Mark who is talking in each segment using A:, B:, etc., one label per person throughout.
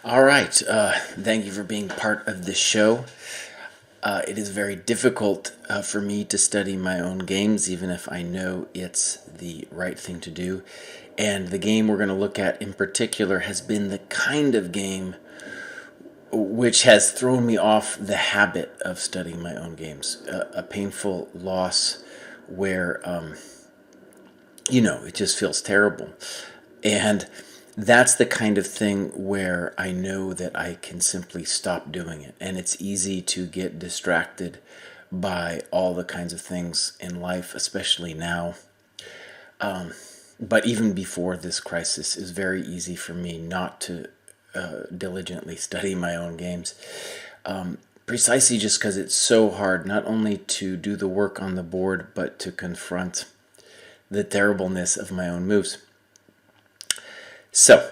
A: All right. Thank you for being part of this show. It is very difficult for me to study my own games, even if I know it's the right thing to do. And the game we're going to look at in particular has been the kind of game which has thrown me off the habit of studying my own games. A painful loss where, it just feels terrible. And that's the kind of thing where I know that I can simply stop doing it. And it's easy to get distracted by all the kinds of things in life, especially now. But even before this crisis, it's very easy for me not to diligently study my own games. Precisely just because it's so hard not only to do the work on the board, but to confront the terribleness of my own moves. So,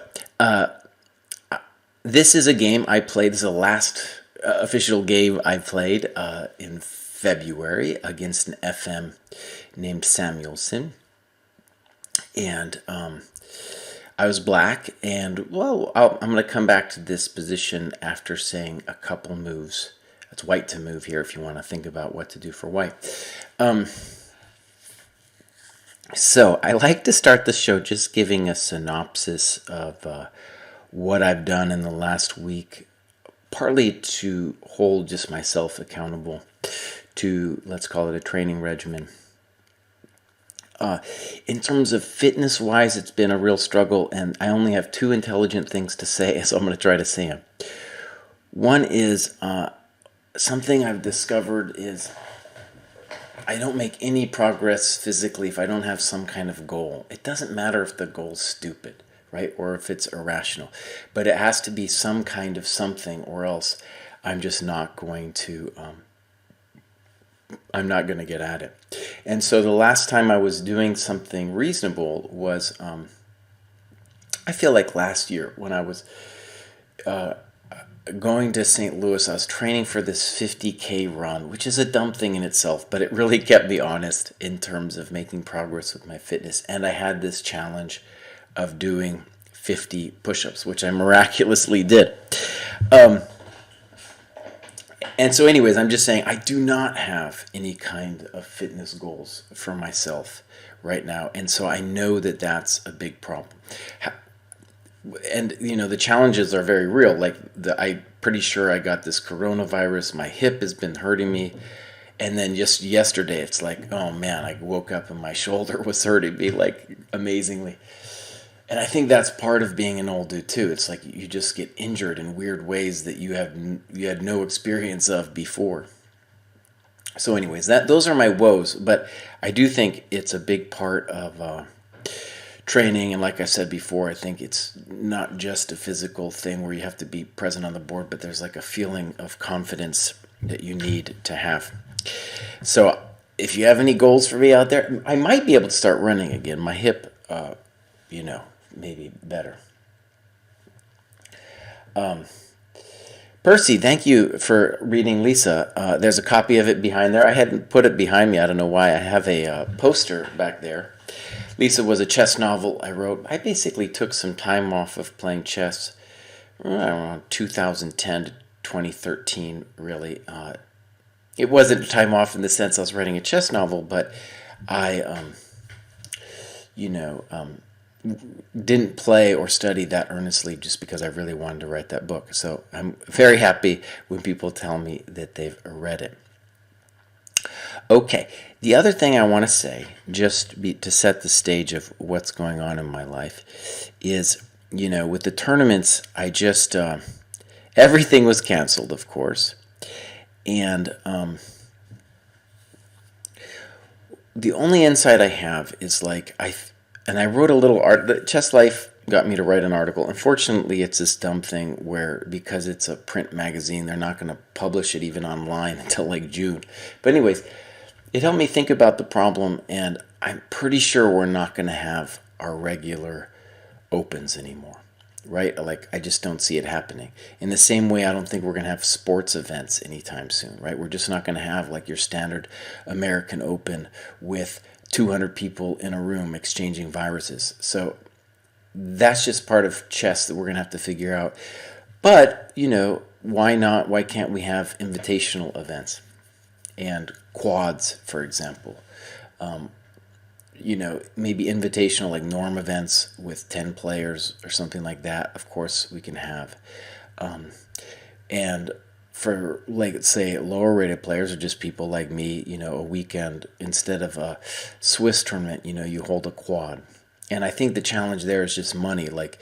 A: this is a game I played. This is the last official game I played in February against an FM named Samuelson. And I was black, and, I'm going to come back to this position after saying a couple moves. It's white to move here if you want to think about what to do for white. So I like to start the show just giving a synopsis of what I've done in the last week, partly to hold just myself accountable to, let's call it a training regimen. In terms of fitness-wise, it's been a real struggle, and I only have two intelligent things to say, so I'm going to try to say them. One is something I've discovered is I don't make any progress physically if I don't have some kind of goal. It doesn't matter if the goal's stupid, right, or if it's irrational, but it has to be some kind of something, or else I'm just not going to get at it. And so the last time I was doing something reasonable was, I feel like last year when I was going to St. Louis, I was training for this 50K run, which is a dumb thing in itself, but it really kept me honest in terms of making progress with my fitness. And I had this challenge of doing 50 push-ups, which I miraculously did. And so anyways, I'm just saying I do not have any kind of fitness goals for myself right now. And so I know that that's a big problem. And, the challenges are very real. Like, I'm pretty sure I got this coronavirus. My hip has been hurting me. And then just yesterday, it's like, oh, man, I woke up and my shoulder was hurting me, like, amazingly. And I think that's part of being an old dude, too. It's like you just get injured in weird ways that you had no experience of before. So anyways, those are my woes. But I do think it's a big part of training, and like I said before, I think it's not just a physical thing where you have to be present on the board, but there's like a feeling of confidence that you need to have. So if you have any goals for me out there, I might be able to start running again. My hip, maybe better. Percy, thank you for reading Lisa. There's a copy of it behind there. I hadn't put it behind me. I don't know why. I have a poster back there. Lisa was a chess novel I wrote. I basically took some time off of playing chess around 2010 to 2013, really. It wasn't a time off in the sense I was writing a chess novel, but I, didn't play or study that earnestly just because I really wanted to write that book. So I'm very happy when people tell me that they've read it. Okay, the other thing I want to say, to set the stage of what's going on in my life, is, with the tournaments, I just, everything was canceled, of course. And the only insight I have is I wrote a little art. Chess Life got me to write an article. Unfortunately, it's this dumb thing where, because it's a print magazine, they're not going to publish it even online until like June. But anyways, it helped me think about the problem, and I'm pretty sure we're not going to have our regular opens anymore, right? Like, I just don't see it happening. In the same way, I don't think we're going to have sports events anytime soon, right? We're just not going to have like your standard American Open with 200 people in a room exchanging viruses. So that's just part of chess that we're going to have to figure out. But, why not? Why can't we have invitational events and quads, for example? Maybe invitational, like norm events with 10 players or something like that. Of course, we can have. And for, like, let's say lower rated players or just people like me, a weekend, instead of a Swiss tournament, you hold a quad. And I think the challenge there is just money. Like,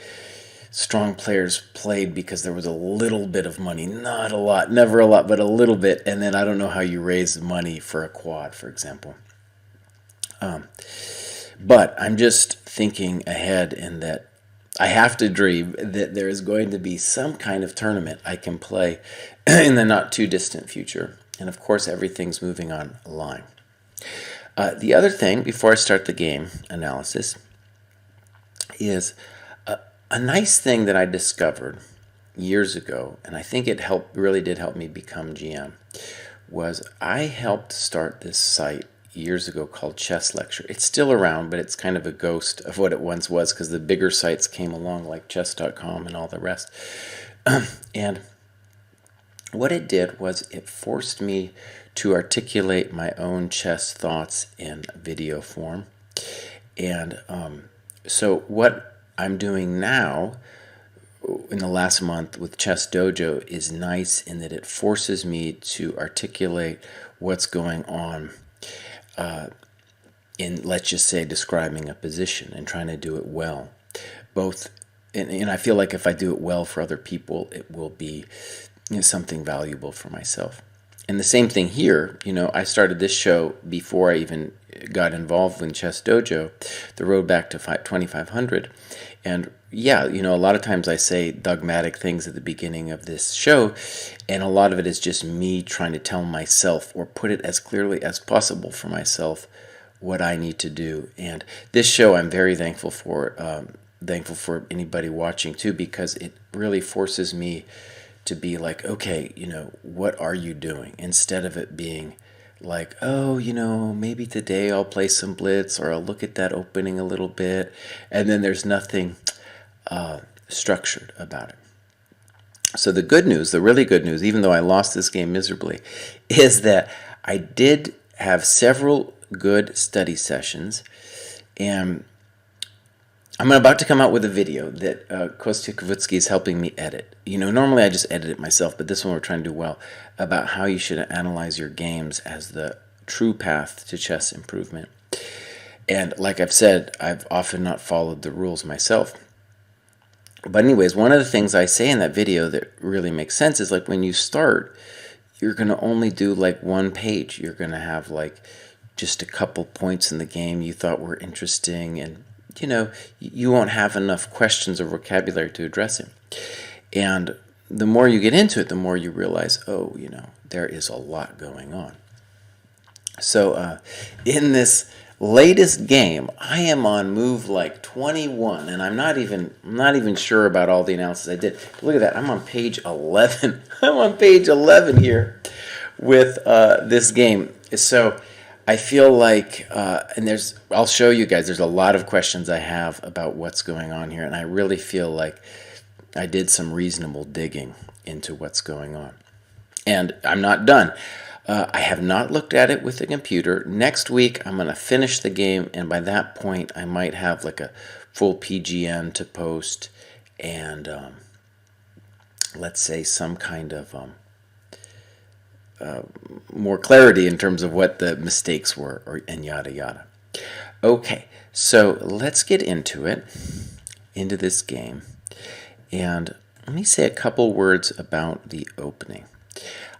A: strong players played because there was a little bit of money, not a lot, never a lot, but a little bit. And then I don't know how you raise money for a quad, for example. But I'm just thinking ahead in that I have to dream that there is going to be some kind of tournament I can play in the not too distant future. And of course, everything's moving online. The other thing, before I start the game analysis, is a nice thing that I discovered years ago, and I think it really did help me become GM, was I helped start this site years ago called Chess Lecture. It's still around, but it's kind of a ghost of what it once was because the bigger sites came along like chess.com and all the rest. And what it did was it forced me to articulate my own chess thoughts in video form. And so what I'm doing now in the last month with ChessDojo is nice in that it forces me to articulate what's going on in, let's just say, describing a position and trying to do it well. And I feel like if I do it well for other people, it will be something valuable for myself. And the same thing here, I started this show before I even got involved in ChessDojo, the road back to 2500. And yeah, a lot of times I say dogmatic things at the beginning of this show, and a lot of it is just me trying to tell myself or put it as clearly as possible for myself what I need to do. And this show I'm very thankful for anybody watching too, because it really forces me to be like, okay, what are you doing? Instead of it being like, oh, maybe today I'll play some blitz or I'll look at that opening a little bit, and then there's nothing structured about it. So the good news, the really good news, even though I lost this game miserably, is that I did have several good study sessions, and I'm about to come out with a video that Kostya Kavitsky is helping me edit. Normally I just edit it myself, but this one we're trying to do well, about how you should analyze your games as the true path to chess improvement. And like I've said, I've often not followed the rules myself. But anyways, one of the things I say in that video that really makes sense is, like, when you start, you're going to only do like one page. You're going to have like just a couple points in the game you thought were interesting, and you won't have enough questions or vocabulary to address it. And the more you get into it, the more you realize, oh, there is a lot going on. So in this latest game, I am on move like 21, and I'm not even sure about all the analysis I did. But look at that, I'm on page 11. I'm on page 11 here with this game. So I feel like, and I'll show you guys, there's a lot of questions I have about what's going on here, and I really feel like I did some reasonable digging into what's going on. And I'm not done. I have not looked at it with the computer. Next week, I'm going to finish the game, and by that point, I might have like a full PGN to post, and let's say some kind of more clarity in terms of what the mistakes were, and yada yada. Okay, so let's get into this game, and let me say a couple words about the opening.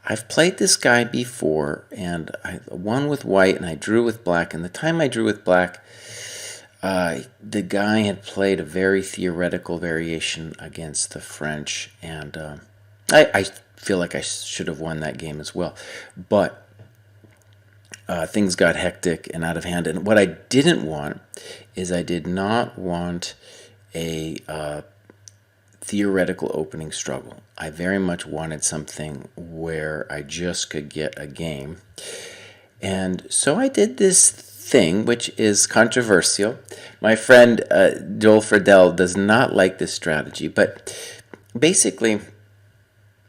A: I've played this guy before, and I won with white, and I drew with black. And the time I drew with black, the guy had played a very theoretical variation against the French, and I feel like I should have won that game as well. But things got hectic and out of hand. And what I didn't want is I did not want a theoretical opening struggle. I very much wanted something where I just could get a game. And so I did this thing, which is controversial. My friend Joel Friedel does not like this strategy, but basically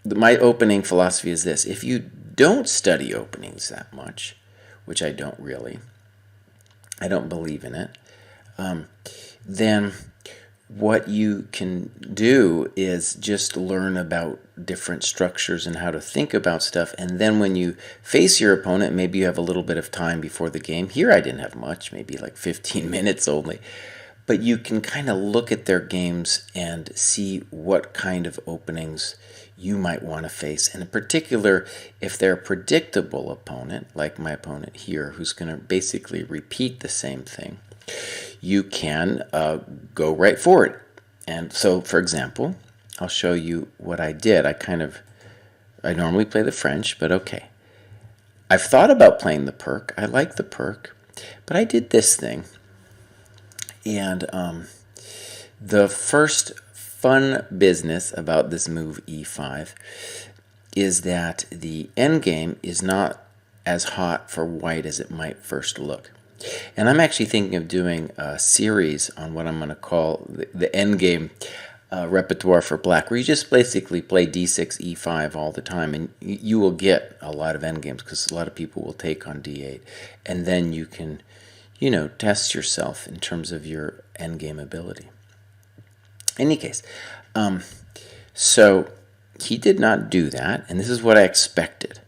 A: my opening philosophy is this: if you don't study openings that much, which I don't really, I don't believe in it, then what you can do is just learn about different structures and how to think about stuff. And then when you face your opponent, maybe you have a little bit of time before the game. Here I didn't have much, maybe like 15 minutes only. But you can kind of look at their games and see what kind of openings you might want to face. And in particular, if they're a predictable opponent, like my opponent here, who's going to basically repeat the same thing, you can go right for it. And so, for example, I'll show you what I did. I normally play the French, but okay. I've thought about playing the perk. I like the perk, but I did this thing. And the first fun business about this move e5 is that the endgame is not as hot for white as it might first look. And I'm actually thinking of doing a series on what I'm going to call the endgame repertoire for black, where you just basically play d6, e5 all the time, and you will get a lot of endgames because a lot of people will take on d8, and then you can, test yourself in terms of your endgame ability. In any case, so he did not do that, and this is what I expected.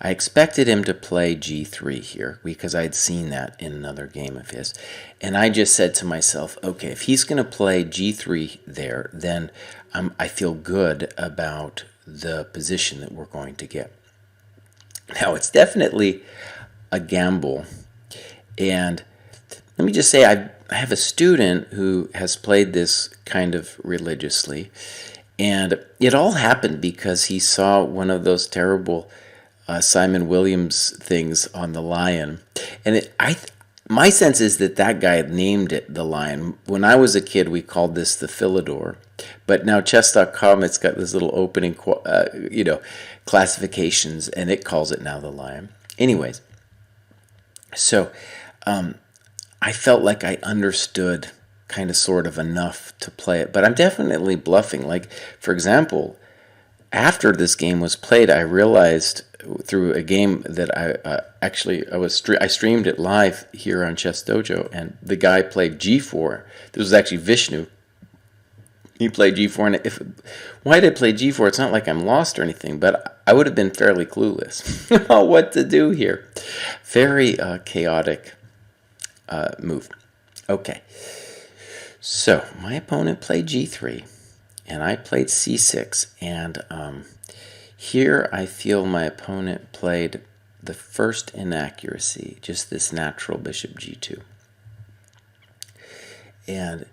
A: I expected him to play g3 here because I had seen that in another game of his. And I just said to myself, okay, if he's going to play g3 there, then I feel good about the position that we're going to get. Now, it's definitely a gamble. And let me just say, I have a student who has played this kind of religiously. And it all happened because he saw one of those terrible Simon Williams things on the lion, and my sense is that guy named it the lion. When I was a kid, we called this the Philidor, but now chess.com, it's got this little opening, classifications, and it calls it now the lion. Anyways, so I felt like I understood kind of sort of enough to play it, but I'm definitely bluffing. Like, for example, after this game was played, I realized through a game that I streamed it live here on ChessDojo, and the guy played g4. This was actually Vishnu. He played g4, and why did I play g4? It's not like I'm lost or anything, but I would have been fairly clueless about what to do here. Very chaotic move. Okay, so my opponent played g3, and I played c6, and here I feel my opponent played the first inaccuracy, just this natural bishop g2. And,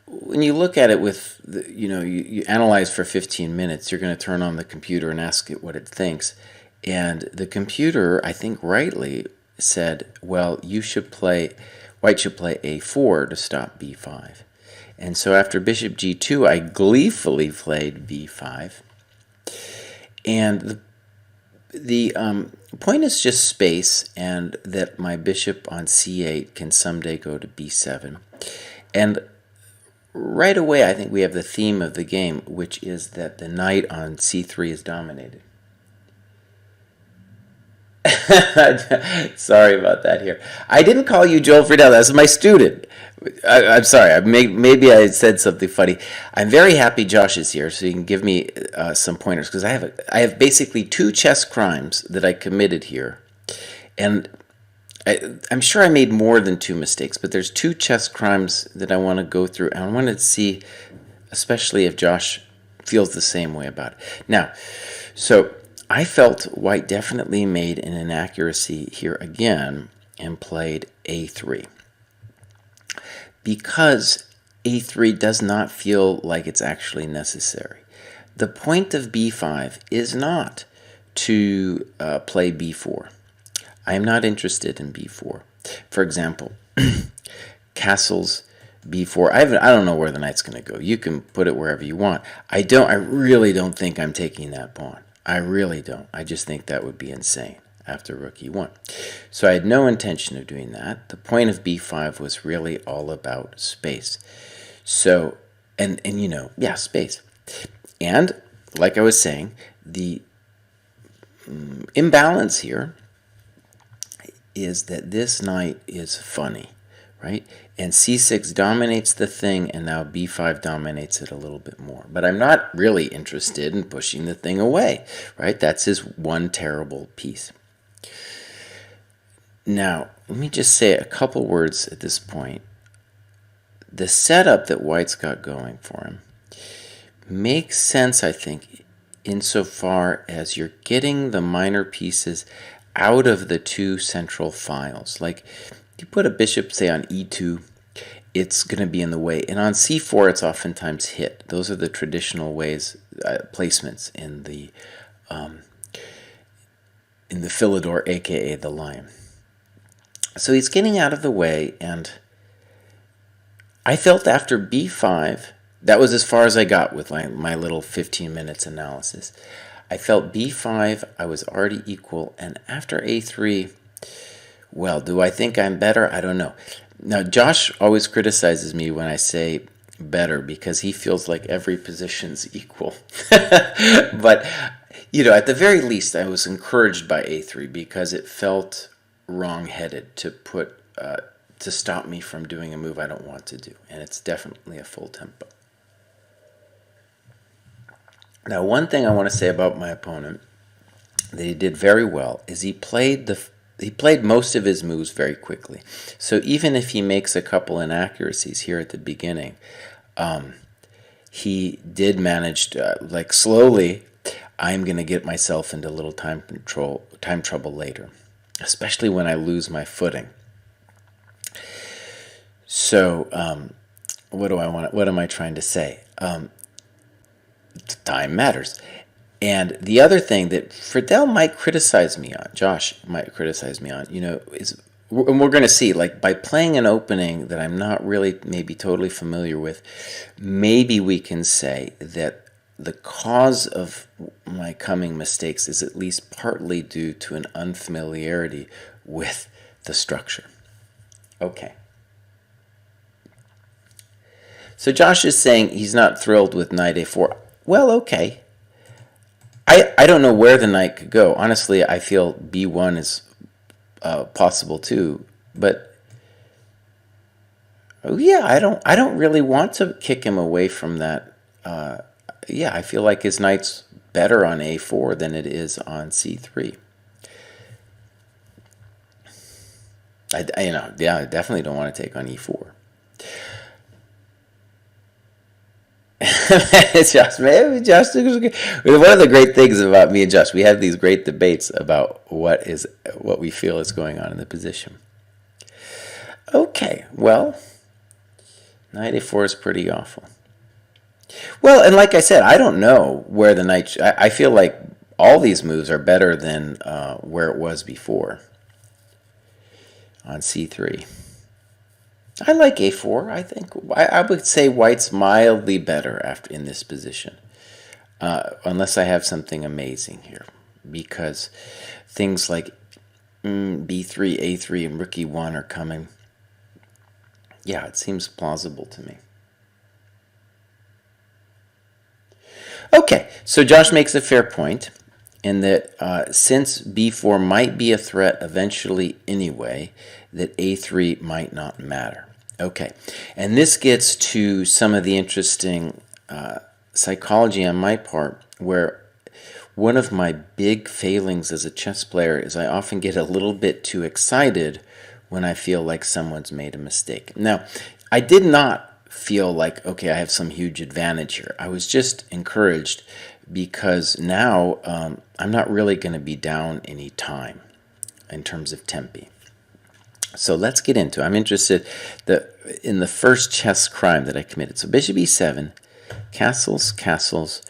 A: when you look at it with, you analyze for 15 minutes, you're going to turn on the computer and ask it what it thinks. And the computer, I think rightly, said, well, white should play a4 to stop b5. And so after bishop g2, I gleefully played b5. And the point is just space, and that my bishop on c8 can someday go to b7. And right away, I think we have the theme of the game, which is that the knight on c3 is dominated. Sorry about that here. I didn't call you Joel Friedel. That's my student. I'm sorry. Maybe I said something funny. I'm very happy Josh is here, so you can give me some pointers, because I have basically 2 chess crimes that I committed here, and I'm sure I made more than 2 mistakes, but there's 2 chess crimes that I want to go through, and I want to see, especially if Josh feels the same way about it. Now, so I felt white definitely made an inaccuracy here again and played a3, because a3 does not feel like it's actually necessary. The point of b5 is not to play b4. I am not interested in b4. For example, castles b4. I don't know where the knight's going to go. You can put it wherever you want. I really don't think I'm taking that pawn. I really don't. I just think that would be insane after rook e1. So I had no intention of doing that. The point of b5 was really all about space. So, and space. And like I was saying, the imbalance here is that this knight is funny, right? And c6 dominates the thing, and now b5 dominates it a little bit more. But I'm not really interested in pushing the thing away, right? That's his one terrible piece. Now, let me just say a couple words at this point. The setup that White's got going for him makes sense, I think, insofar as you're getting the minor pieces out of the two central files. Like, you put a bishop, say, on e2, it's going to be in the way. And on c4, it's oftentimes hit. Those are the traditional ways, placements in the Philidor, aka the lion. So he's getting out of the way, and I felt after b5, that was as far as I got with my little 15 minutes analysis. I felt b5, I was already equal, and after a3, well, do I think I'm better? I don't know. Now, Josh always criticizes me when I say better because he feels like every position's equal. But, at the very least, I was encouraged by a3 because it felt wrong-headed to stop me from doing a move I don't want to do, and it's definitely a full tempo. Now, one thing I want to say about my opponent that he did very well is he played most of his moves very quickly. So even if he makes a couple inaccuracies here at the beginning, he did manage to, slowly, I'm going to get myself into a little time trouble later, especially when I lose my footing. So, what am I trying to say? Time matters. And the other thing that Friedel might criticize me on, Josh might criticize me on, is, and we're going to see, by playing an opening that I'm not really maybe totally familiar with, maybe we can say that the cause of my coming mistakes is at least partly due to an unfamiliarity with the structure. Okay. So Josh is saying he's not thrilled with knight a4. Well, okay. I don't know where the knight could go. Honestly, I feel b1 is possible too. But yeah, I don't really want to kick him away from that. Yeah, I feel like his knight's better on a4 than it is on c3. I definitely don't want to take on e4. Josh, man, Josh, one of the great things about me and Josh, we have these great debates about what we feel is going on in the position. Okay, well, knight a4 is pretty awful. Well, and like I said, I don't know where the knight. I feel like all these moves are better than where it was before on c3. I like a4. I think I would say White's mildly better in this position, unless I have something amazing here, because things like b3, a3, and rook e1 are coming. Yeah, it seems plausible to me. Okay, so Josh makes a fair point in that since b4 might be a threat eventually anyway, that a3 might not matter. Okay, and this gets to some of the interesting psychology on my part, where one of my big failings as a chess player is I often get a little bit too excited when I feel like someone's made a mistake. Now, I did not feel like, okay, I have some huge advantage here. I was just encouraged because now I'm not really going to be down any time in terms of tempi. So let's get into it. I'm interested in the first chess crime that I committed. So bishop e7, castles, castles,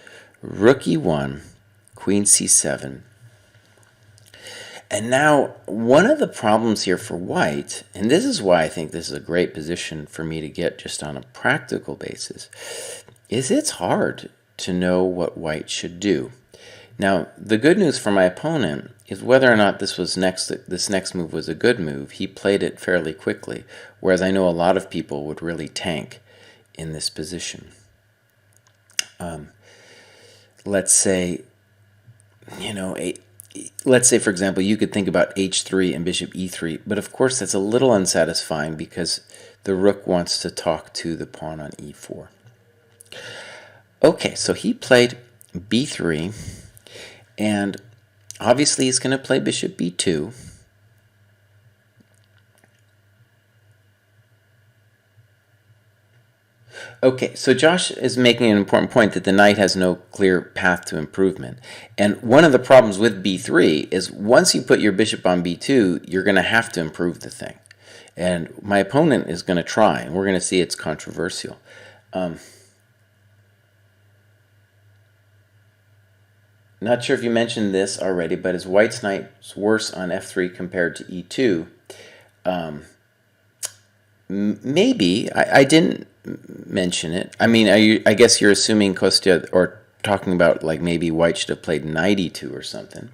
A: rook e1, queen c7. And now one of the problems here for White, and this is why I think this is a great position for me to get just on a practical basis, is it's hard to know what White should do. Now, the good news for my opponent is whether or not this next move was a good move, he played it fairly quickly, whereas I know a lot of people would really tank in this position. let's say, let's say, for example, you could think about h3 and bishop e3, but of course that's a little unsatisfying because the rook wants to talk to the pawn on e4. Okay, so he played b3, and obviously he's going to play bishop b2. Okay, so Josh is making an important point that the knight has no clear path to improvement. And one of the problems with b3 is once you put your bishop on b2, you're going to have to improve the thing. And my opponent is going to try, and we're going to see it's controversial. Not sure if you mentioned this already, but is white's knight's worse on f3 compared to e2? Maybe. I didn't mention it. I mean, I guess you're assuming Kostya, or talking about like maybe white should have played knight e2 or something.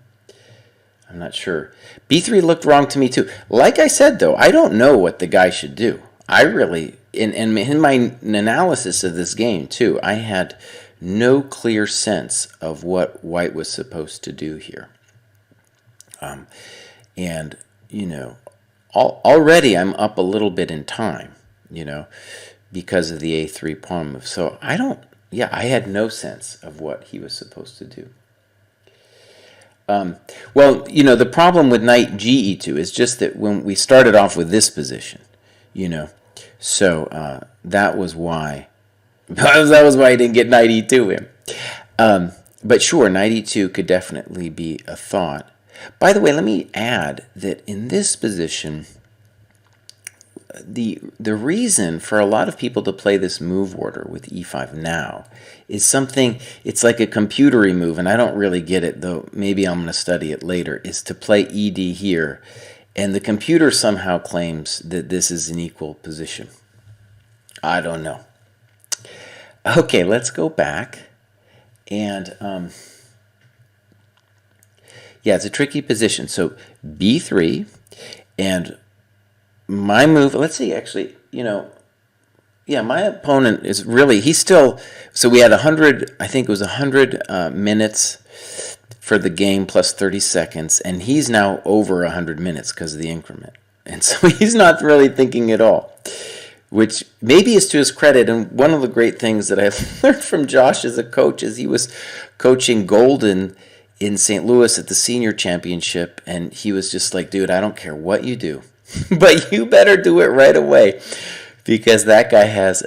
A: I'm not sure. b3 looked wrong to me too. Like I said, though, I don't know what the guy should do. I really, in my analysis of this game too, I had no clear sense of what white was supposed to do here. And, already I'm up a little bit in time, because of the a3 pawn move. So I had no sense of what he was supposed to do. Well, the problem with knight ge2 is just that when we started off with this position, so that was why he didn't get knight e2 in. But sure, knight e2 could definitely be a thought. By the way, let me add that in this position, the reason for a lot of people to play this move order with e5 now is something, it's like a computery move, and I don't really get it, though maybe I'm going to study it later, is to play ed here, and the computer somehow claims that this is an equal position. I don't know. Okay, let's go back, and yeah, it's a tricky position. So b3, and my move, let's see, actually, my opponent is really, he's still, so we had 100, I think it was 100 minutes for the game plus 30 seconds, and he's now over 100 minutes because of the increment. And so he's not really thinking at all, which maybe is to his credit. And one of the great things that I've learned from Josh as a coach is he was coaching Golden in St. Louis at the senior championship, and he was just like, dude, I don't care what you do, but you better do it right away, because that guy has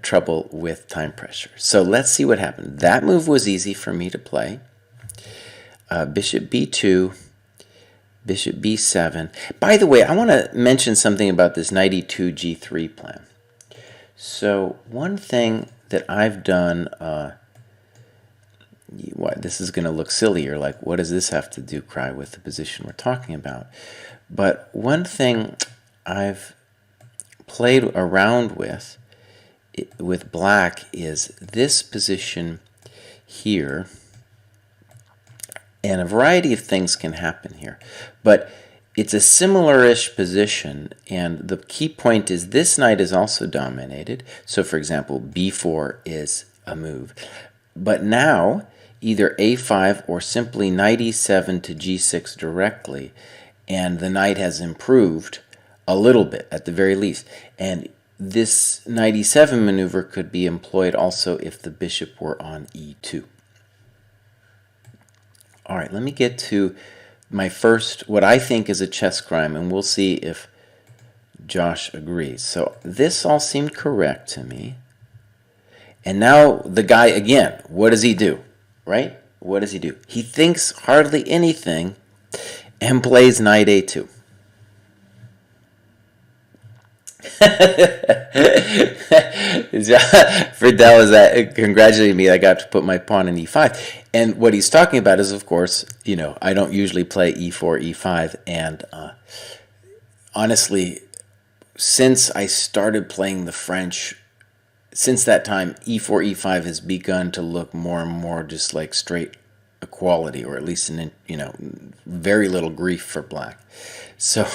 A: trouble with time pressure. So let's see what happened. That move was easy for me to play. Bishop b2, bishop b7. By the way, I want to mention something about this knight e2 g3 plan. So one thing that I've done, this is going to look sillier, like what does this have to do, Kraai, with the position we're talking about? But one thing I've played around with black is this position here, and a variety of things can happen here. But it's a similar-ish position, and the key point is this knight is also dominated. So for example, b4 is a move. But now, either a5 or simply knight e7 to g6 directly, and the knight has improved a little bit at the very least. And this knight e7 maneuver could be employed also if the bishop were on e2. All right, let me get to my first, what I think is a chess crime, and we'll see if Josh agrees. So this all seemed correct to me. And now the guy, again, what does he do, right? What does he do? He thinks hardly anything and plays knight a2. Friedel is congratulating me. I got to put my pawn in e5, and what he's talking about is, of course, I don't usually play e4, e5, and honestly, since I started playing the French, since that time, e4, e5 has begun to look more and more just like straight equality, or at least very little grief for black. So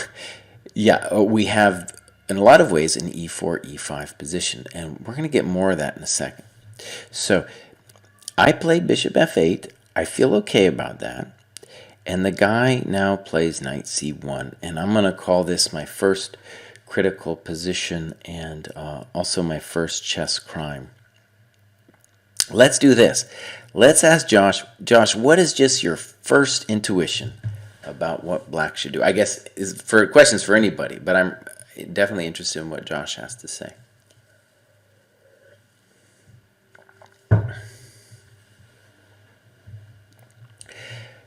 A: yeah, we have in a lot of ways an e4, e5 position, and we're going to get more of that in a second. So I played bishop f8. I feel okay about that. And the guy now plays knight c1. And I'm going to call this my first critical position and also my first chess crime. Let's do this. Let's ask Josh. Josh, what is just your first intuition about what black should do? I guess is for questions for anybody, but I'm definitely interested in what Josh has to say.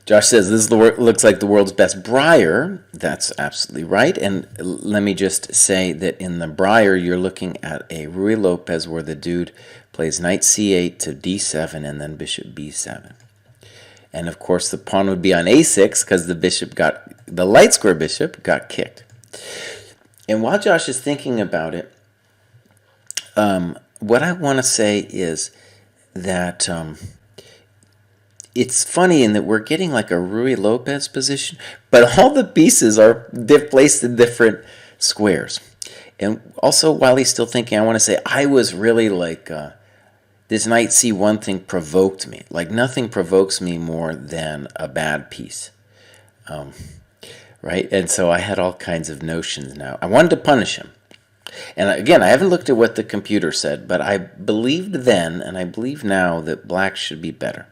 A: Josh says, this looks like the world's best Briar. That's absolutely right. And let me just say that in the Briar, you're looking at a Ruy Lopez where the dude plays knight c8 to d7 and then bishop b7. And of course, the pawn would be on a6 because the light square bishop got kicked. And while Josh is thinking about it, what I want to say is that it's funny in that we're getting like a Ruy Lopez position, but all the pieces are placed in different squares. And also, while he's still thinking, I want to say I was really like, this knight c1 thing provoked me. Like nothing provokes me more than a bad piece. Right? And so I had all kinds of notions now. I wanted to punish him. And again, I haven't looked at what the computer said, but I believed then, and I believe now, that black should be better.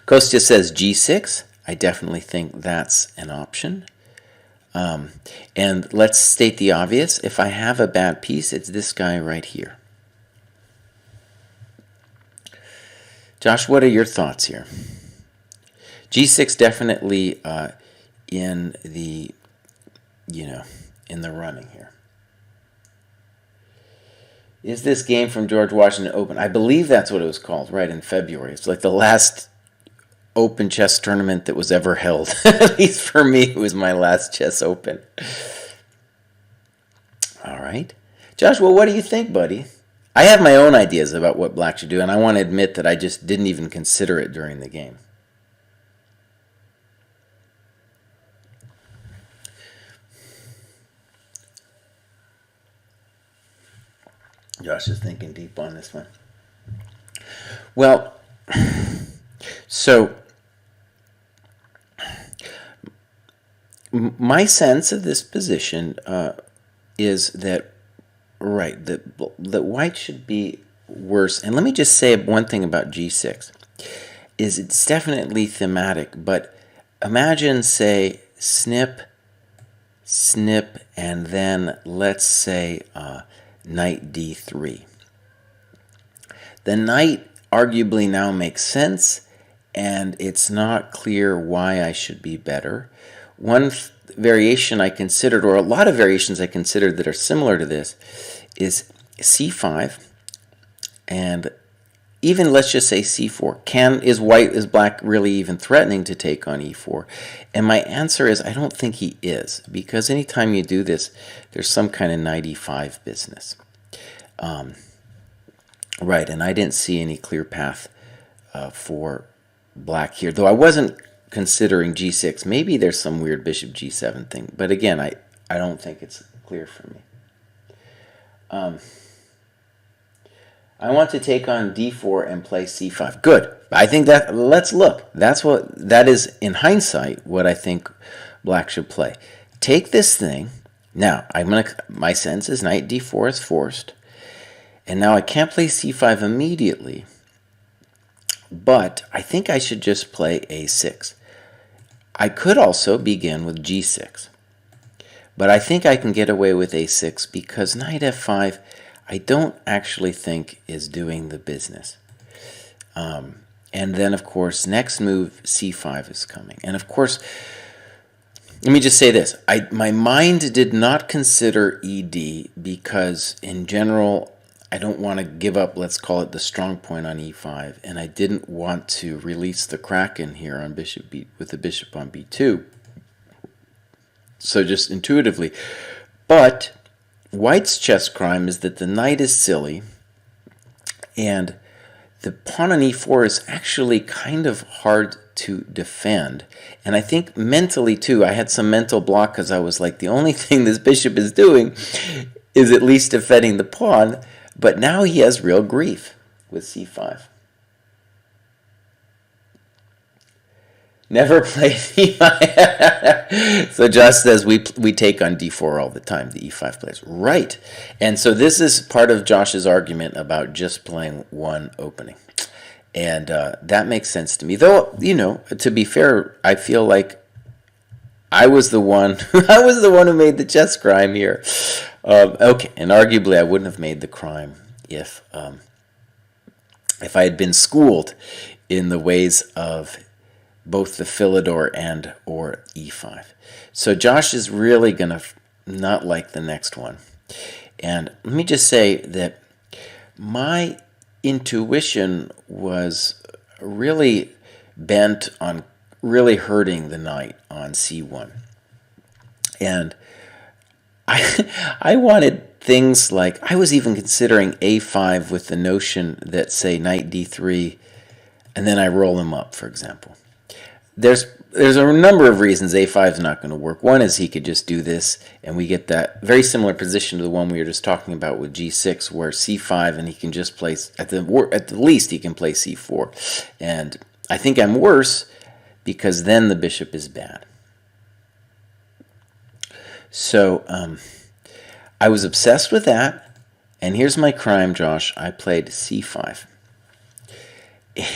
A: Kostya says g6. I definitely think that's an option. And let's state the obvious. If I have a bad piece, it's this guy right here. Josh, what are your thoughts here? G6 definitely in the, in the running here. Is this game from George Washington Open? I believe that's what it was called, right, in February. It's like the last open chess tournament that was ever held. At least for me, it was my last chess open. All right. Josh, well, what do you think, buddy? I have my own ideas about what black should do, and I want to admit that I just didn't even consider it during the game. Josh is thinking deep on this one. Well, so my sense of this position is that, right, that white should be worse. And let me just say one thing about g6. Is it's definitely thematic, but imagine, say, snip, snip, and then let's say knight d3. The knight arguably now makes sense, and it's not clear why I should be better. One variation I considered, or a lot of variations I considered that are similar to this, is c5, and even let's just say c4. Is black really even threatening to take on e4? And my answer is I don't think he is, because anytime you do this, there's some kind of knight e5 business. Right, and I didn't see any clear path for black here, though I wasn't considering g6. Maybe there's some weird bishop g7 thing, but again, I don't think it's clear for me. I want to take on d4 and play c5. Good. I think that, let's look. That is, in hindsight, what I think black should play. Take this thing. Now, my sense is knight d4 is forced. And now I can't play c5 immediately. But I think I should just play a6. I could also begin with g6. But I think I can get away with a6 because knight f5 I don't actually think is doing the business. And then, of course, next move, c5 is coming. And, of course, let me just say this. My mind did not consider ed because, in general, I don't want to give up, let's call it the strong point on e5. And I didn't want to release the Kraken here on bishop b with the bishop on b2. So just intuitively. But white's chess crime is that the knight is silly, and the pawn on e4 is actually kind of hard to defend. And I think mentally, too, I had some mental block because I was like, the only thing this bishop is doing is at least defending the pawn, but now he has real grief with c5. Never played e5. So Josh says we take on d4 all the time, the e5 players. Right. And so this is part of Josh's argument about just playing one opening. And that makes sense to me. Though, to be fair, I feel like I was the one who made the chess crime here. Okay, and arguably I wouldn't have made the crime if I had been schooled in the ways of both the Philidor and or e5. So Josh is really going to not like the next one. And let me just say that my intuition was really bent on really hurting the knight on c1. And I wanted things like, I was even considering a5 with the notion that, say, knight d3, and then I roll him up, for example. There's a number of reasons a5 is not going to work. One is he could just do this, and we get that very similar position to the one we were just talking about with g6, where c5, and he can just play, at the least, he can play c4. And I think I'm worse, because then the bishop is bad. So I was obsessed with that, and here's my crime, Josh. I played c5.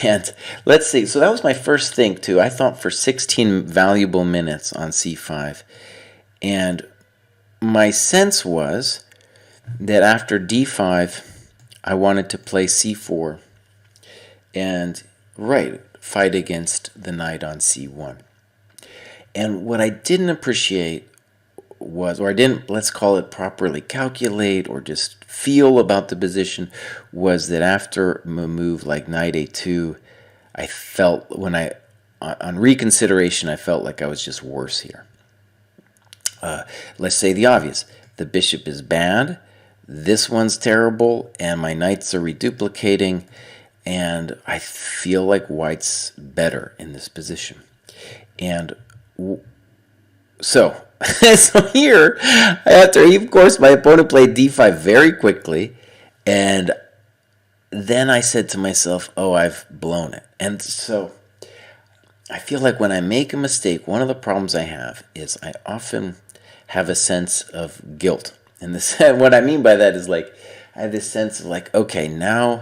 A: And let's see, so that was my first thing too. I thought for 16 valuable minutes on c5. And my sense was that after d5, I wanted to play c4 and, fight against the knight on c1. And what I didn't appreciate was, or I didn't, let's call it properly calculate or just feel about the position, was that after a move like knight a2, I felt, on reconsideration, I felt like I was just worse here. Let's say the obvious. The bishop is bad, this one's terrible, and my knights are reduplicating, and I feel like white's better in this position. And so here, of course, my opponent played d5 very quickly, and then I said to myself, oh, I've blown it. And so I feel like when I make a mistake, one of the problems I have is I often have a sense of guilt. And what I mean by that is, like, I have this sense of, like, okay, now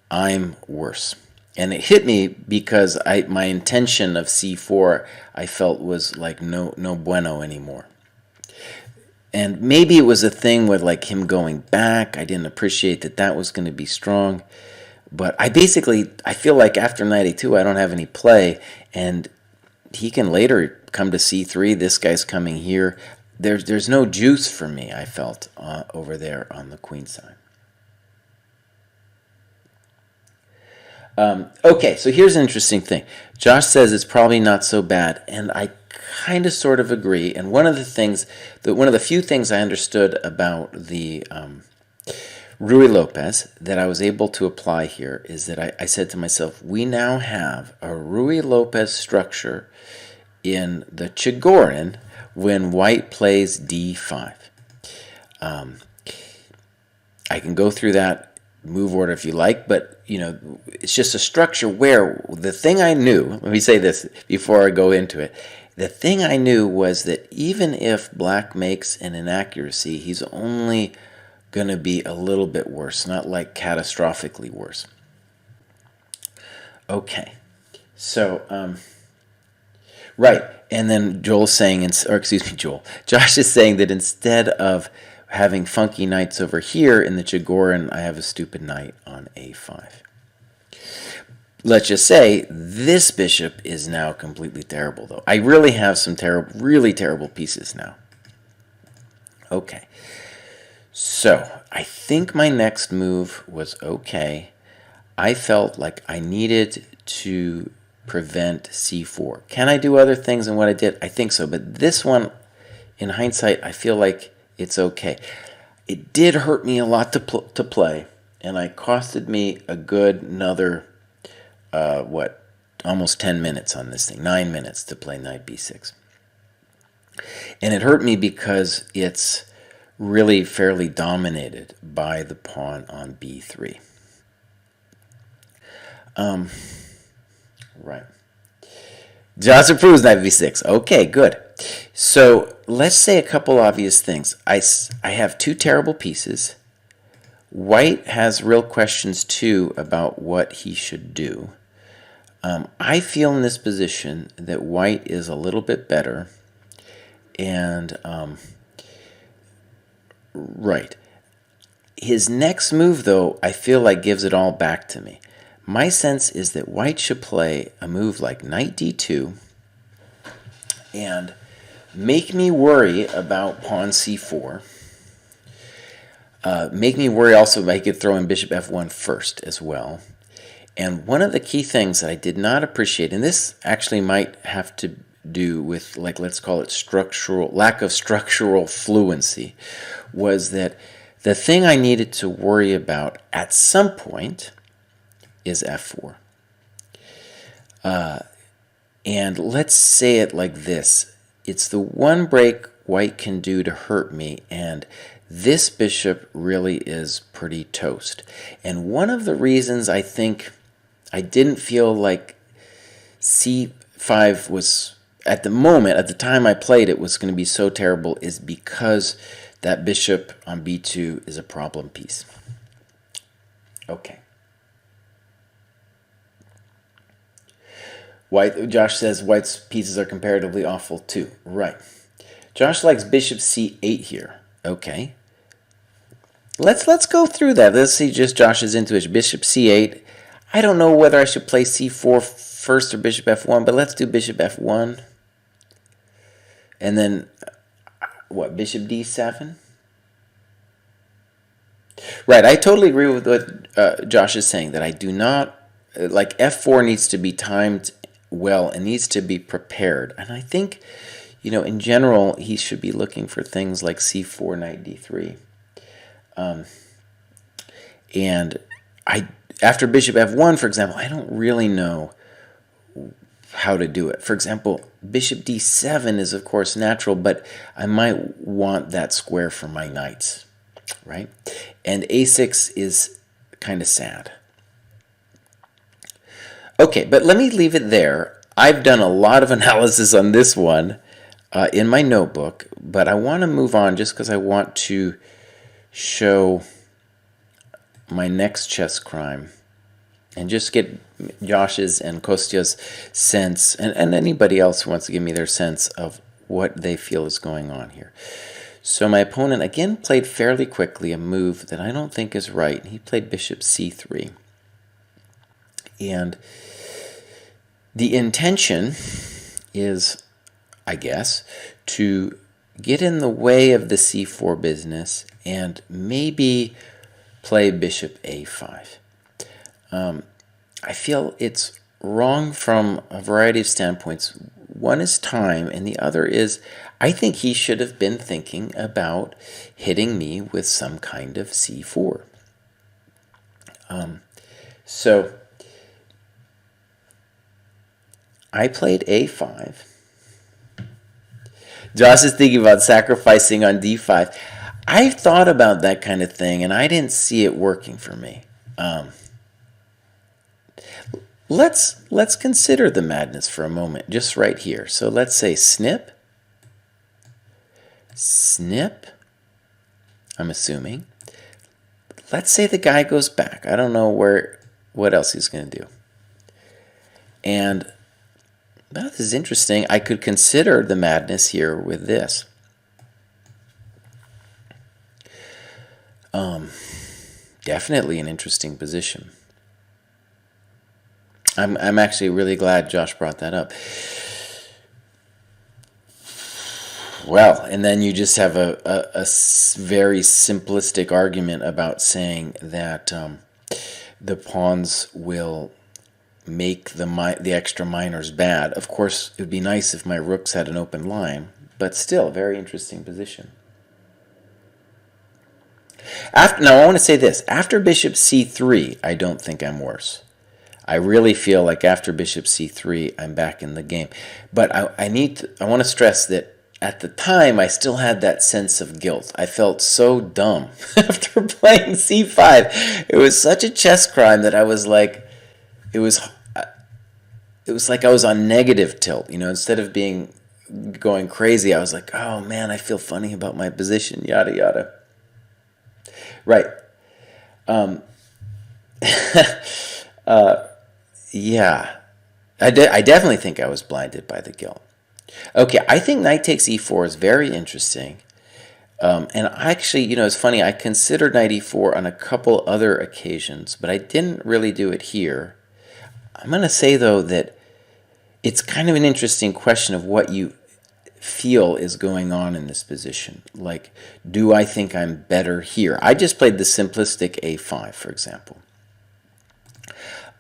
A: I'm worse. And it hit me because my intention of c4 I felt was like no bueno anymore. And maybe it was a thing with like him going back. I didn't appreciate that was going to be strong. But I feel like after knight a2 I don't have any play, and he can later come to c3. This guy's coming here. There's no juice for me, I felt, over there on the queen side. Okay, so here's an interesting thing. Josh says it's probably not so bad, and I kind of sort of agree. And one of the few things I understood about the Ruy Lopez that I was able to apply here is that I said to myself, we now have a Ruy Lopez structure in the Chigorin when white plays d5. I can go through that move order if you like, but it's just a structure where the thing I knew, let me say this before I go into it, the thing I knew was that even if black makes an inaccuracy, he's only going to be a little bit worse, not like catastrophically worse. Okay, so and then Joel's saying, Josh is saying that instead of having funky knights over here in the Chigorin, I have a stupid knight on a5. Let's just say this bishop is now completely terrible, though. I really have some really terrible pieces now. Okay. So I think my next move was okay. I felt like I needed to prevent c4. Can I do other things than what I did? I think so. But this one, in hindsight, I feel like it's okay. It did hurt me a lot to play, and it costed me a good another, almost 10 minutes on this thing, 9 minutes to play knight b6. And it hurt me because it's really fairly dominated by the pawn on b3. Right. Josh approves knight b6. Okay, good. So let's say a couple obvious things. I have two terrible pieces. White has real questions too about what he should do. I feel in this position that white is a little bit better. And, right. His next move, though, I feel like gives it all back to me. My sense is that white should play a move like knight d2 and make me worry about pawn c4. Make me worry also if I could throw in bishop f1 first as well. And one of the key things that I did not appreciate, and this actually might have to do with, like, let's call it lack of structural fluency, was that the thing I needed to worry about at some point is f4. And let's say it like this. It's the one break white can do to hurt me, and this bishop really is pretty toast. And one of the reasons I think I didn't feel like c5 was, at the time I played it, was going to be so terrible is because that bishop on b2 is a problem piece. Okay. Josh says white's pieces are comparatively awful too. Right. Josh likes bishop c8 here. Okay. Let's go through that. Let's see just Josh's intuition. Bishop c8. I don't know whether I should play c4 first or bishop f1, but let's do bishop f1. And then, what, bishop d7? Right, I totally agree with what Josh is saying, that I do not, like, f4 needs to be timed well and needs to be prepared. And I think, in general, he should be looking for things like c4, knight d3. And after bishop f1, for example, I don't really know how to do it. For example, bishop d7 is, of course, natural, but I might want that square for my knights, right? And a6 is kind of sad. Okay, but let me leave it there. I've done a lot of analysis on this one in my notebook, but I want to move on just because I want to show my next chess crime and just get Josh's and Kostya's sense, and anybody else who wants to give me their sense of what they feel is going on here. So my opponent again played fairly quickly a move that I don't think is right. He played bishop c3. And the intention is, I guess, to get in the way of the c4 business and maybe play bishop a5. I feel it's wrong from a variety of standpoints. One is time, and the other is I think he should have been thinking about hitting me with some kind of c4. So I played a5. Josh is thinking about sacrificing on d5. I've thought about that kind of thing, and I didn't see it working for me. Let's consider the madness for a moment, just right here. So let's say snip, snip, I'm assuming. Let's say the guy goes back. I don't know what else he's going to do. And that is interesting. I could consider the madness here with this. Definitely an interesting position. I'm actually really glad Josh brought that up. Well, and then you just have a very simplistic argument about saying that the pawns will make the extra minors bad. Of course, it would be nice if my rooks had an open line, but still, very interesting position. Now, I want to say this. After bishop c3, I don't think I'm worse. I really feel like after bishop c3, I'm back in the game. But I want to stress that at the time, I still had that sense of guilt. I felt so dumb after playing c5. It was such a chess crime that I was like, it was it was like I was on negative tilt, you know, instead of being going crazy, I was like, oh man, I feel funny about my position, yada yada. Right. Yeah. I definitely think I was blinded by the guilt. Okay, I think knight takes e4 is very interesting. And actually, you know, it's funny, I considered knight e4 on a couple other occasions, but I didn't really do it here. I'm going to say, though, that it's kind of an interesting question of what you feel is going on in this position. Like, do I think I'm better here? I just played the simplistic a5, for example.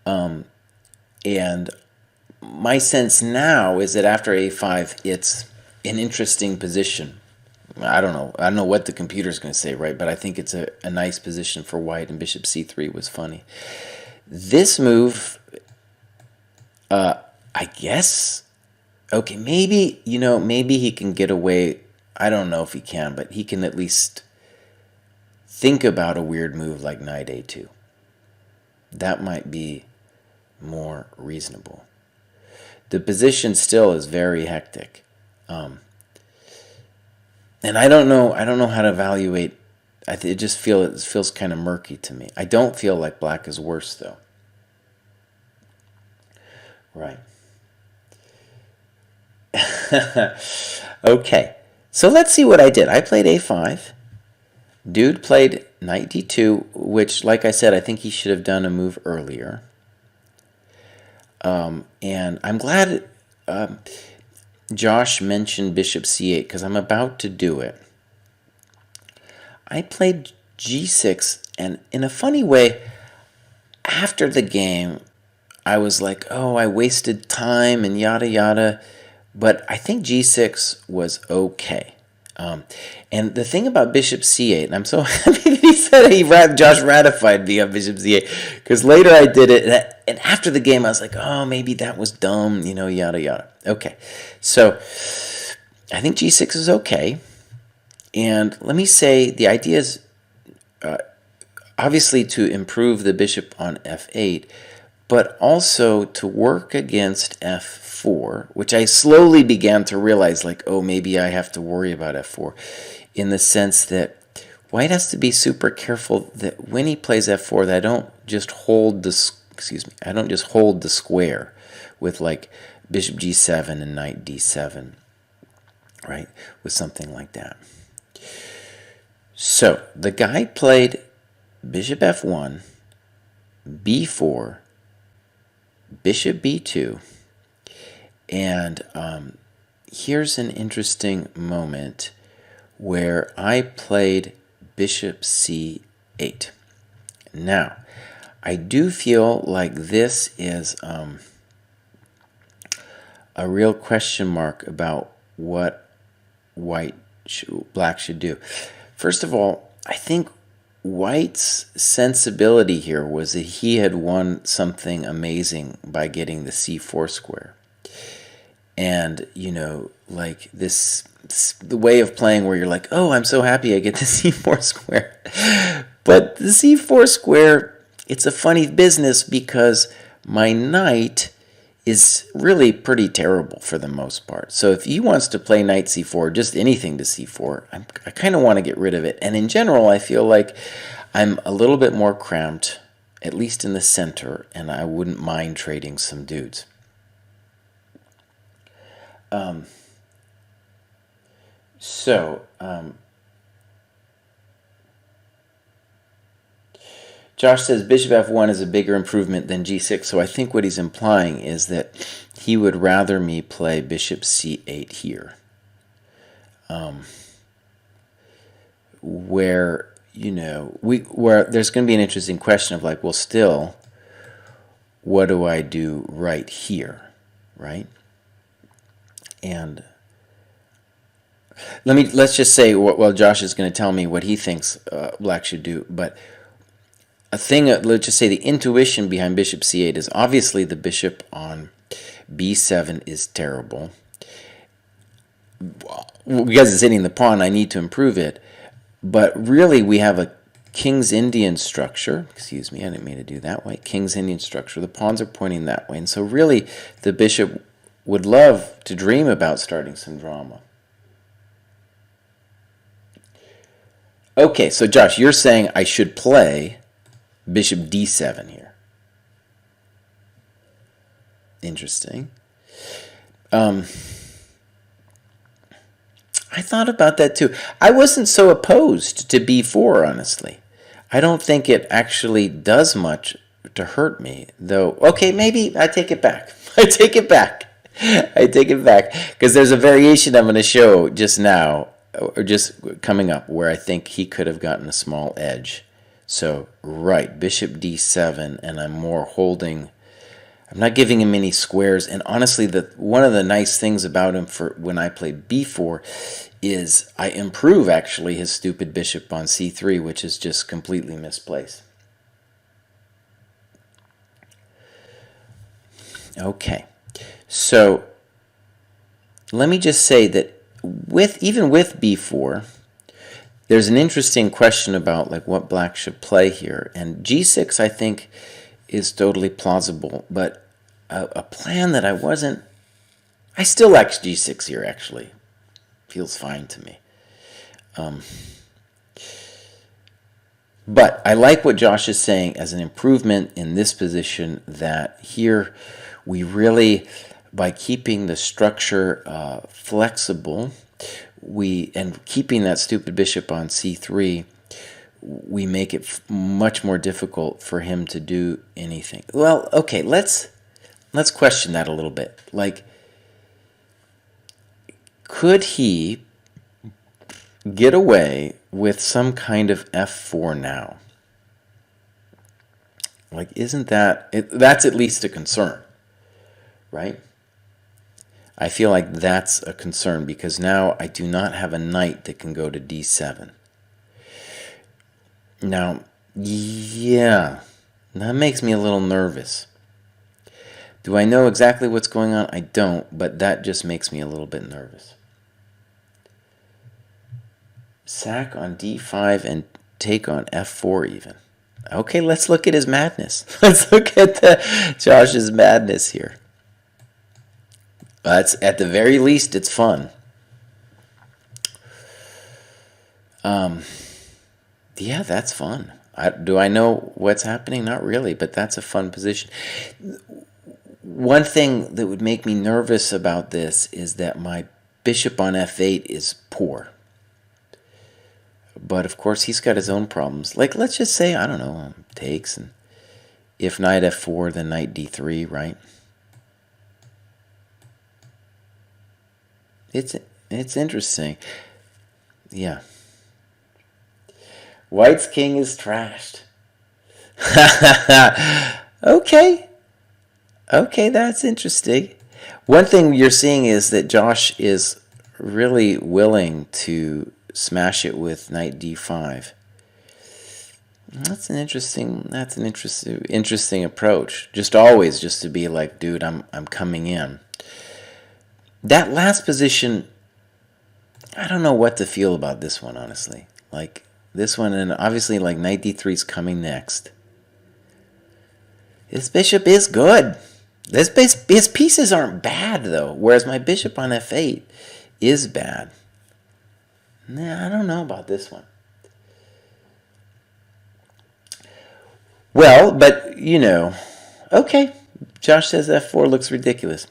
A: And my sense now is that after a5, it's an interesting position. I don't know what the computer's going to say, right? But I think it's a nice position for white, and bishop c3 was funny. This move, I guess, okay, maybe, you know, maybe he can get away. I don't know if he can, but he can at least think about a weird move like knight a2. That might be more reasonable. The position still is very hectic. And I don't know how to evaluate. It feels kind of murky to me. I don't feel like black is worse, though. Right. Okay. So let's see what I did. I played a5. Dude played knight d2, which, like I said, I think he should have done a move earlier. And I'm glad Josh mentioned bishop c8 because I'm about to do it. I played g6, and in a funny way, after the game, I was like, oh, I wasted time and yada yada, but I think g6 was okay. And the thing about bishop c8, and I'm so happy that he said Josh ratified me on bishop c8, because later I did it, and after the game I was like, oh, maybe that was dumb, you know, yada yada. Okay, so I think g6 is okay, and let me say the idea is obviously to improve the bishop on f8, but also to work against f4, which I slowly began to realize, like, oh, maybe I have to worry about f4, in the sense that white has to be super careful that when he plays f4, that I don't just hold the square with like bishop g7 and knight d7, right, with something like that. So the guy played bishop f1, b4, bishop b2, and here's an interesting moment where I played bishop c8. Now, I do feel like this is a real question mark about what black should do. First of all, I think white's sensibility here was that he had won something amazing by getting the c4 square. And, you know, like the way of playing where you're like, oh, I'm so happy I get the c4 square. But the c4 square, it's a funny business because my knight is really pretty terrible for the most part. So if he wants to play knight c4, just anything to c4, I kind of want to get rid of it. And in general, I feel like I'm a little bit more cramped, at least in the center, and I wouldn't mind trading some dudes. Josh says bishop f1 is a bigger improvement than g6, so I think what he's implying is that he would rather me play bishop c8 here. Where, you know, where there's going to be an interesting question of like, well, still, what do I do right here, right? And let's just say, well, Josh is going to tell me what he thinks black should do, but let's just say the intuition behind bishop c8 is obviously the bishop on b7 is terrible. Because it's hitting the pawn, I need to improve it. But really, we have a King's Indian structure. Excuse me, I didn't mean to do that way. King's Indian structure. The pawns are pointing that way. And so really, the bishop would love to dream about starting some drama. Okay, so Josh, you're saying I should play bishop d7 here. Interesting. I thought about that too. I wasn't so opposed to b4, honestly. I don't think it actually does much to hurt me, though. Okay, maybe I take it back. I take it back. Because there's a variation I'm going to show just now, or just coming up, where I think he could have gotten a small edge. So, right, bishop d7, and I'm more holding. I'm not giving him any squares, and honestly, one of the nice things about him for when I play b4 is I improve, actually, his stupid bishop on c3, which is just completely misplaced. Okay, so let me just say that even with b4, there's an interesting question about like what black should play here, and g6 I think is totally plausible, but a plan that I still like g6 here, actually. Feels fine to me. But I like what Josh is saying as an improvement in this position, that here we really, by keeping the structure flexible, and keeping that stupid bishop on c3, we make it much more difficult for him to do anything. Well, okay, let's question that a little bit. Like, could he get away with some kind of f4 now? Like, isn't that's at least a concern, right? I feel like that's a concern, because now I do not have a knight that can go to d7. Now, yeah, that makes me a little nervous. Do I know exactly what's going on? I don't, but that just makes me a little bit nervous. Sack on d5 and take on f4 even. Okay, let's look at his madness. Let's look at Josh's madness here. At the very least, it's fun. Yeah, that's fun. Do I know what's happening? Not really, but that's a fun position. One thing that would make me nervous about this is that my bishop on f8 is poor. But of course, he's got his own problems. Like, let's just say, I don't know, takes, and if knight f4, then knight d3, right? It's interesting. Yeah. White's king is trashed. Okay. Okay, that's interesting. One thing you're seeing is that Josh is really willing to smash it with knight d5. That's an interesting approach. Just to be like, dude, I'm coming in. That last position, I don't know what to feel about this one, honestly. Like, this one, and obviously, like, knight d3 is coming next. This bishop is good. His pieces aren't bad, though, whereas my bishop on f8 is bad. Nah, I don't know about this one. Well, but, you know, okay, Josh says f4 looks ridiculous.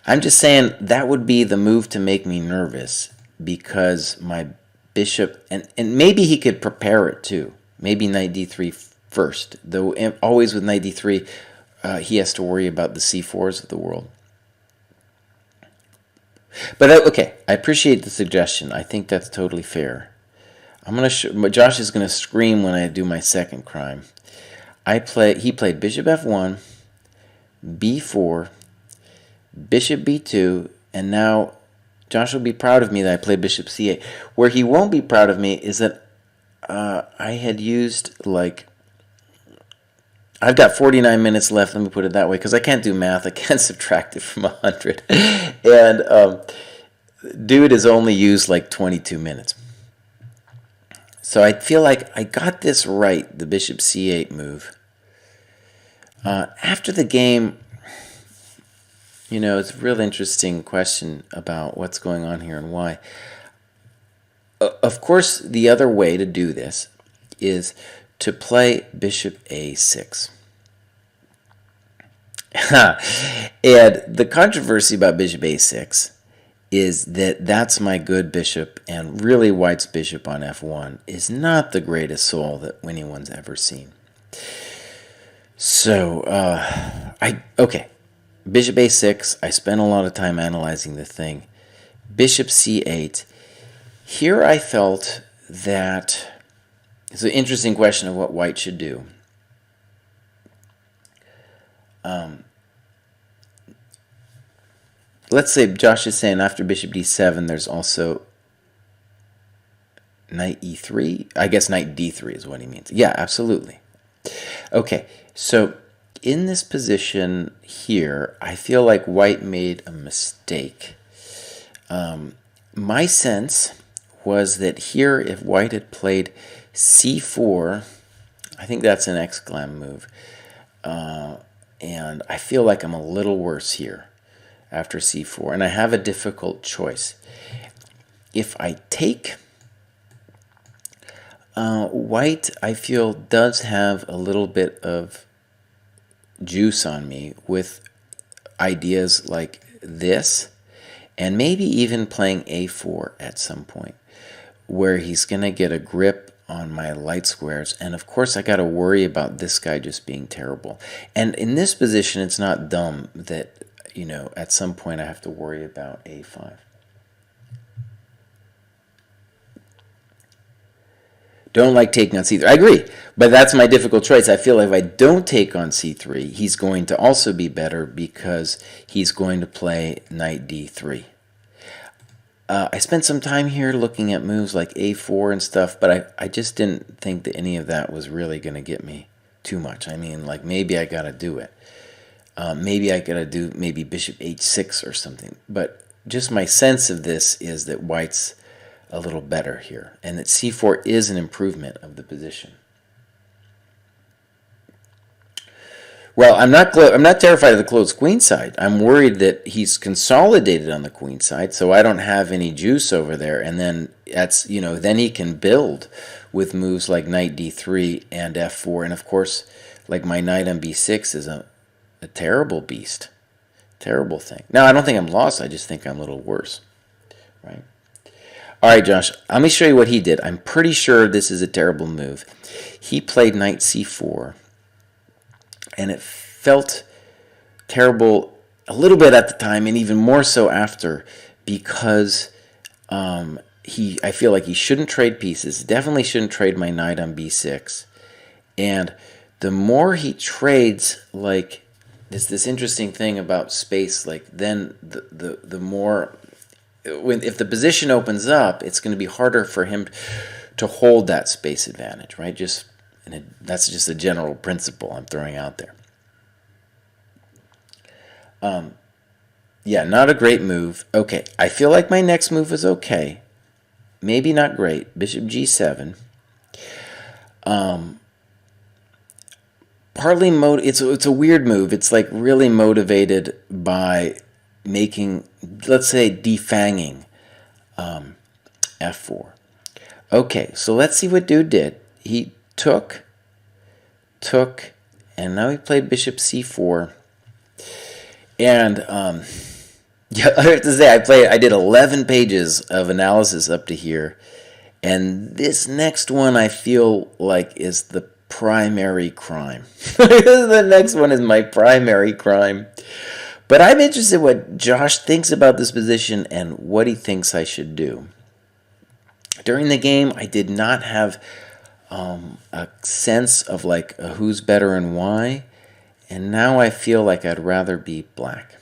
A: I'm just saying that would be the move to make me nervous, because my bishop, and maybe he could prepare it too. Maybe knight d3 first, though always with knight d3, he has to worry about the c4s of the world. But okay, I appreciate the suggestion. I think that's totally fair. Josh is gonna scream when I do my second crime. He played bishop f1, b4, bishop b2, and now Josh will be proud of me that I played bishop c8. Where he won't be proud of me is that I had used, like, I've got 49 minutes left, let me put it that way, because I can't do math. I can't subtract it from 100. And dude has only used like 22 minutes. So I feel like I got this right, the bishop c8 move. After the game, it's a real interesting question about what's going on here and why. Of course, the other way to do this is to play bishop a6. And the controversy about bishop a6 is that that's my good bishop, and really White's bishop on f1 is not the greatest soul that anyone's ever seen. So, okay, bishop a6, I spent a lot of time analyzing the thing. Bishop c8, here I felt that it's an interesting question of what White should do. Let's say Josh is saying after bishop d7, there's also knight e3. I guess knight d3 is what he means. Yeah, absolutely. Okay, so in this position here, I feel like White made a mistake. My sense was that here, if White had played c4, I think that's an exclam move, and I feel like I'm a little worse here after c4, and I have a difficult choice. If I take, White, I feel, does have a little bit of juice on me with ideas like this, and maybe even playing a4 at some point, where he's going to get a grip on my light squares, and of course I got to worry about this guy just being terrible. And in this position, it's not dumb that, at some point I have to worry about a5. Don't like taking on c3. I agree, but that's my difficult choice. I feel like if I don't take on c3, he's going to also be better because he's going to play knight d3. I spent some time here looking at moves like a4 and stuff, but I just didn't think that any of that was really going to get me too much. I mean, like, maybe I got to do it. Maybe I got to do maybe bishop h6 or something. But just my sense of this is that White's a little better here, and that c4 is an improvement of the position. Well, I'm not terrified of the closed queen side. I'm worried that he's consolidated on the queen side, so I don't have any juice over there. And then then he can build with moves like knight d3 and f4, and of course, like my knight on b6 is a terrible beast, terrible thing. Now, I don't think I'm lost. I just think I'm a little worse, right? All right, Josh. Let me show you what he did. I'm pretty sure this is a terrible move. He played knight c4. And it felt terrible a little bit at the time, and even more so after, because I feel like he shouldn't trade pieces. Definitely shouldn't trade my knight on b6. And the more he trades, like, there's this interesting thing about space. Like, then the more, if the position opens up, it's going to be harder for him to hold that space advantage, right? That's just a general principle I'm throwing out there. Yeah, not a great move. Okay, I feel like my next move is okay. Maybe not great. Bishop g7. Partly it's a weird move. It's like really motivated by making, let's say, defanging f4. Okay, so let's see what dude did. He took, and now he played bishop c4. And yeah, I have to say, I did 11 pages of analysis up to here, and this next one I feel like is the primary crime. The next one is my primary crime. But I'm interested in what Josh thinks about this position and what he thinks I should do. During the game, I did not have a sense of like who's better and why, and now I feel like I'd rather be black.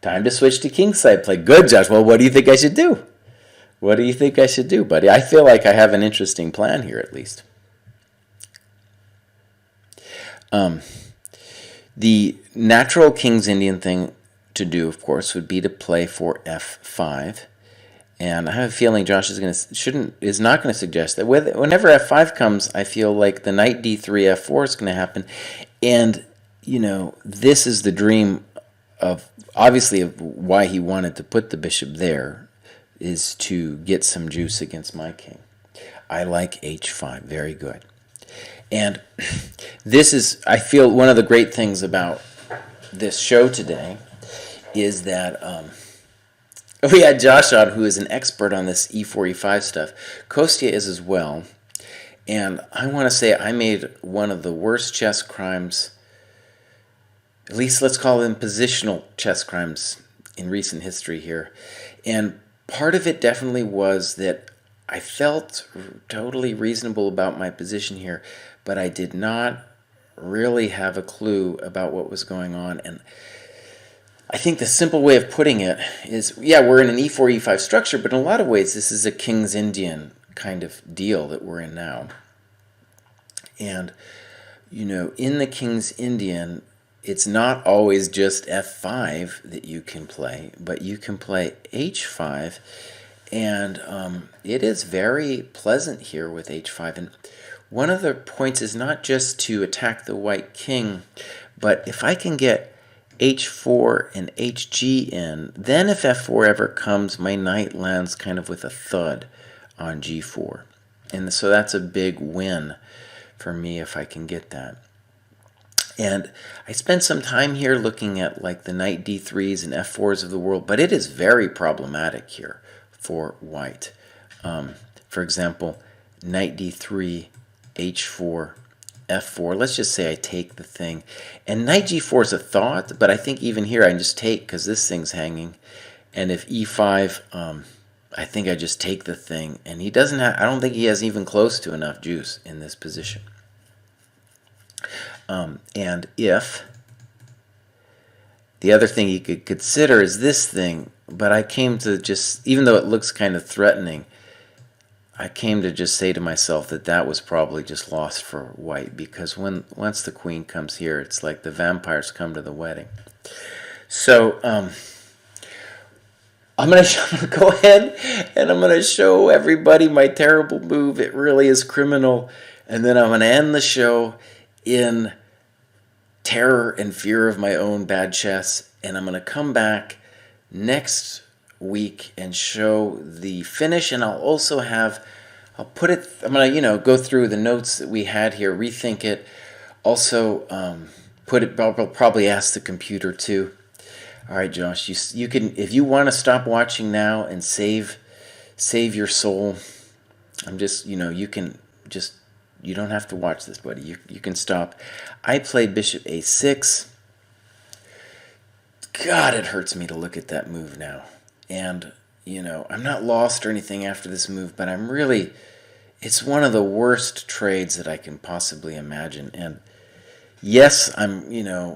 A: Time to switch to kingside play. Good, Josh. Well, what do you think I should do? What do you think I should do, buddy? I feel like I have an interesting plan here, at least. The natural King's Indian thing to do, of course, would be to play for f5. And I have a feeling Josh is not going to suggest that. Whenever f5 comes, I feel like the knight d3, f4 is going to happen. And, this is the dream of, obviously, of why he wanted to put the bishop there, is to get some juice against my king. I like h5. Very good. And this is, I feel, one of the great things about this show today is that we had Josh on, who is an expert on this e4, e5 stuff. Kostya is as well. And I want to say I made one of the worst chess crimes, at least let's call them positional chess crimes in recent history here. And part of it definitely was that I felt totally reasonable about my position here, but I did not really have a clue about what was going on. And I think the simple way of putting it is, yeah, we're in an e4, e5 structure, but in a lot of ways this is a King's Indian kind of deal that we're in now. And, in the King's Indian, it's not always just f5 that you can play, but you can play h5, and it is very pleasant here with h5. And one of the points is not just to attack the white king, but if I can get h4 and hg in, then if f4 ever comes, my knight lands kind of with a thud on g4. And so that's a big win for me if I can get that. And I spent some time here looking at like the knight d3s and f4s of the world, but it is very problematic here for white. For example, knight d3, h4, f4. Let's just say I take the thing. And knight g4 is a thought, but I think even here I just take because this thing's hanging. And if e5, I think I just take the thing. And he doesn't have, I don't think he has even close to enough juice in this position. And if, the other thing you could consider is this thing, but I came to just, even though it looks kind of threatening, I came to just say to myself that that was probably just lost for white, because once the queen comes here, it's like the vampires come to the wedding. So I'm going to go ahead and I'm going to show everybody my terrible move. It really is criminal. And then I'm going to end the show in terror and fear of my own bad chess. And I'm going to come back next week and show the finish. And I'll also have, I'm going to, go through the notes that we had here, rethink it. Also, I'll probably ask the computer too. All right, Josh, you can, if you want to stop watching now and save your soul, I'm just, you don't have to watch this, buddy. You can stop. I played bishop a6. God, it hurts me to look at that move now. And, I'm not lost or anything after this move, but it's one of the worst trades that I can possibly imagine. And yes, I'm,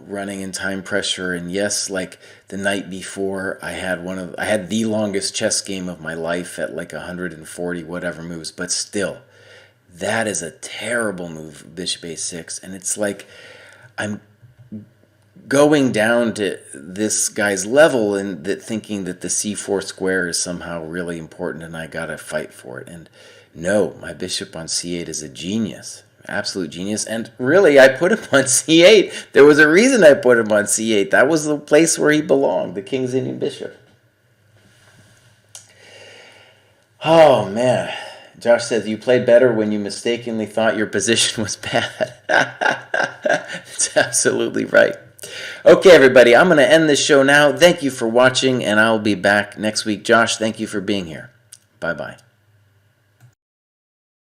A: running in time pressure, and yes, like the night before, I had the longest chess game of my life at like 140 whatever moves, but still, that is a terrible move, bishop a6, and it's like I'm going down to this guy's level and thinking that the c4 square is somehow really important and I gotta fight for it. And no, my bishop on c8 is a genius. Absolute genius. And really, I put him on c8. There was a reason I put him on c8. That was the place where he belonged, the King's Indian bishop. Oh, man. Josh says, you played better when you mistakenly thought your position was bad. That's absolutely right. Okay, everybody, I'm going to end this show now. Thank you for watching, and I'll be back next week. Josh, thank you for being here. Bye-bye.